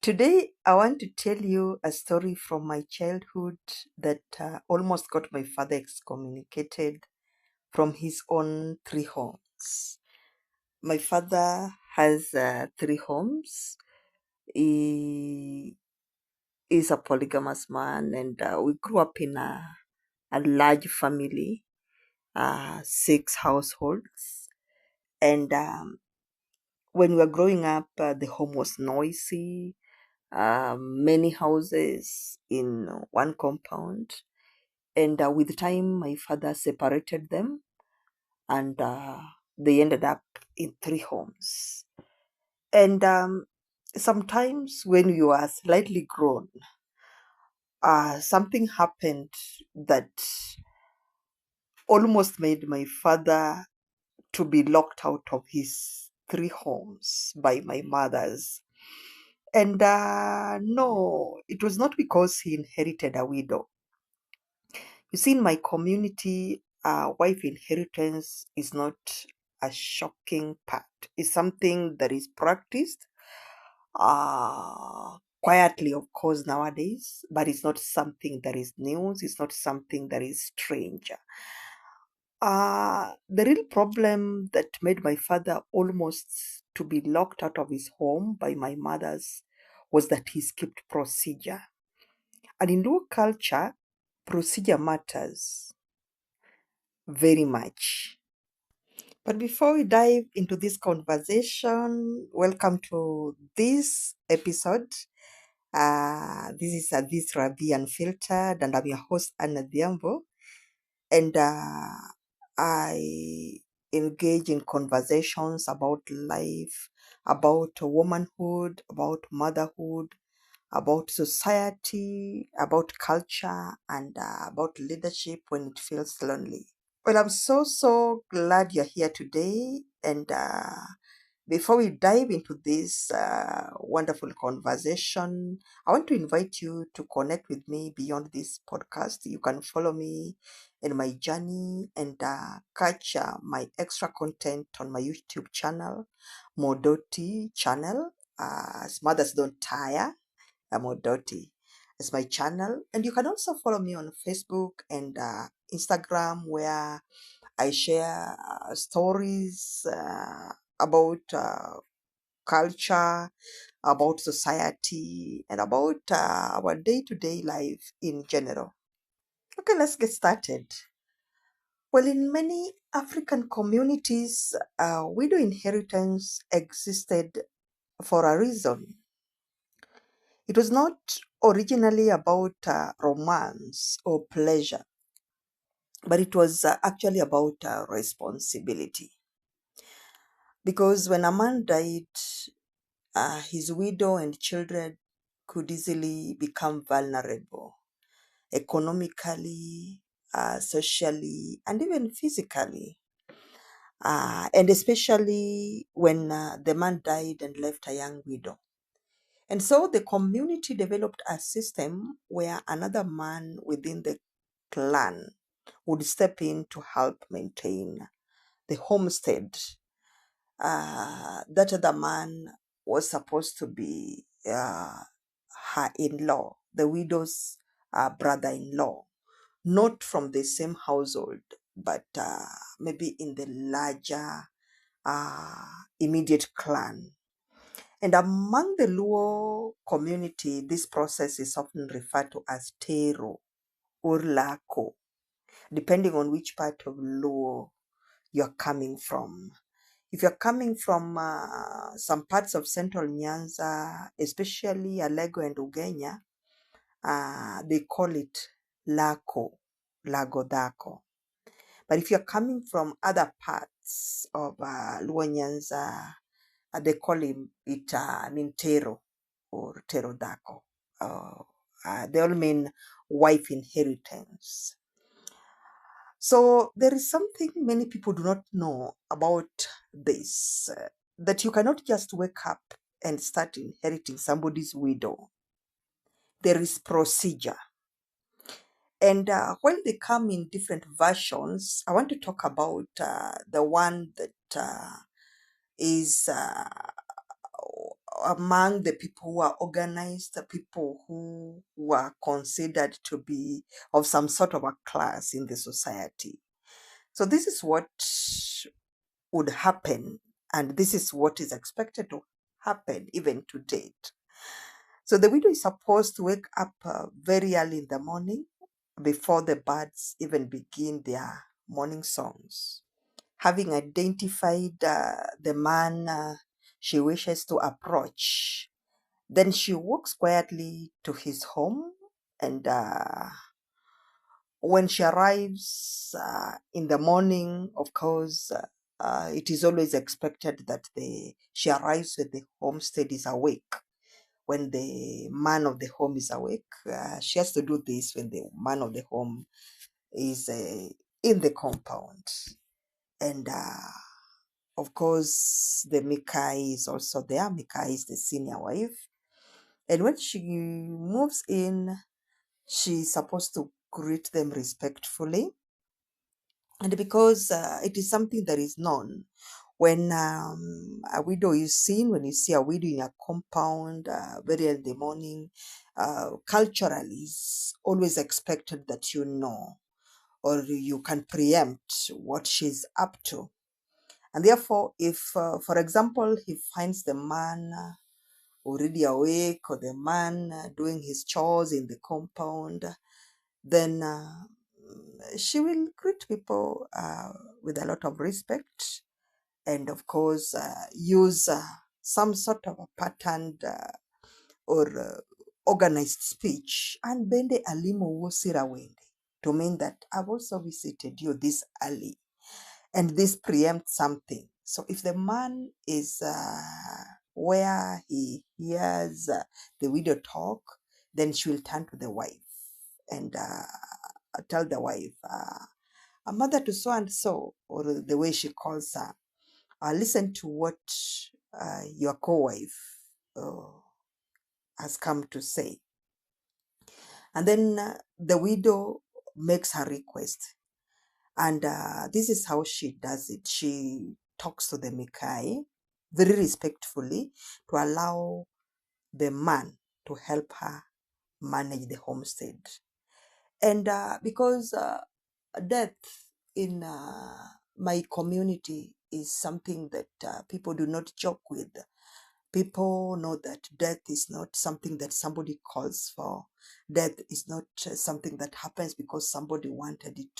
Today, I want to tell you a story from my childhood that almost got my father excommunicated from his own three homes. My father has three homes. He is a polygamous man, and we grew up in a large family, six households. And when we were growing up, the home was noisy, many houses in one compound. And with time, my father separated them, and they ended up in three homes. And sometimes, when you are slightly grown, something happened that almost made my father to be locked out of his three homes by my mother's. And no, it was not because he inherited a widow. You see, in my community, wife inheritance is not a shocking part. It's something that is practiced quietly, of course, nowadays, but it's not something that is news. It's not something that is strange. The real problem that made my father almost to be locked out of his home by my mother's was that he skipped procedure. And in Luo culture, procedure matters very much. But before we dive into this conversation, welcome to this episode. This is This Rabi Unfiltered, and I'm your host, Anna Diambo. And I engage in conversations about life, about womanhood, about motherhood, about society, about culture, and about leadership when it feels lonely. Well, I'm so glad you're here today. And before we dive into this wonderful conversation, I want to invite you to connect with me beyond this podcast. You can follow me in my journey and catch my extra content on my YouTube channel, Modoti channel. As mothers don't tire, Modoti is my channel. And you can also follow me on Facebook and Instagram, where I share stories about culture, about society, and about our day to day life in general. Okay, let's get started. Well, in many African communities, widow inheritance existed for a reason. It was not originally about romance or pleasure, but it was actually about responsibility. Because when a man died, his widow and children could easily become vulnerable economically, socially, and even physically. And especially when the man died and left a young widow. And so the community developed a system where another man within the clan would step in to help maintain the homestead. That other man was supposed to be her in law, the widow's brother-in-law, not from the same household, but maybe in the larger immediate clan. And among the Luo community, this process is often referred to as Tero or Lako, depending on which part of Luo you're coming from. If you're coming from some parts of central Nyanza, especially Alego and Ugenya, they call it Lako, Lagodako. But if you're coming from other parts of Luo Nyanza, they call it Tero or Terodako. They all mean wife inheritance. So there is something many people do not know about this, that you cannot just wake up and start inheriting somebody's widow. There is procedure. And while they come in different versions, I want to talk about the one that is among the people who are organized, the people who were considered to be of some sort of a class in the society. So this is what would happen, and this is what is expected to happen even to date. So the widow is supposed to wake up very early in the morning before the birds even begin their morning songs. Having identified the man she wishes to approach, then she walks quietly to his home, and when she arrives in the morning, of course, it is always expected that she arrives when the homestead is awake. When the man of the home is awake, she has to do this when the man of the home is in the compound. And of course, the Mikai is also there. Mikai is the senior wife. And when she moves in, she's supposed to greet them respectfully. And because it is something that is known, when a widow is seen, when you see a widow in a compound very early in the morning, culturally it's always expected that you know or you can preempt what she's up to. And therefore, if, for example, he finds the man already awake or the man doing his chores in the compound, then she will greet people with a lot of respect and, of course, use some sort of a patterned or organized speech and bende alimo wosira wende, to mean that I've also visited you this early, and this preempts something. So if the man is where he hears the widow talk, then she will turn to the wife and tell the wife, a mother to so and so, or the way she calls her, listen to what your co-wife has come to say. And then the widow makes her request. And this is how she does it. She talks to the Mikai very respectfully to allow the man to help her manage the homestead. And because death in my community is something that people do not joke with. People know that death is not something that somebody calls for. Death is not something that happens because somebody wanted it to.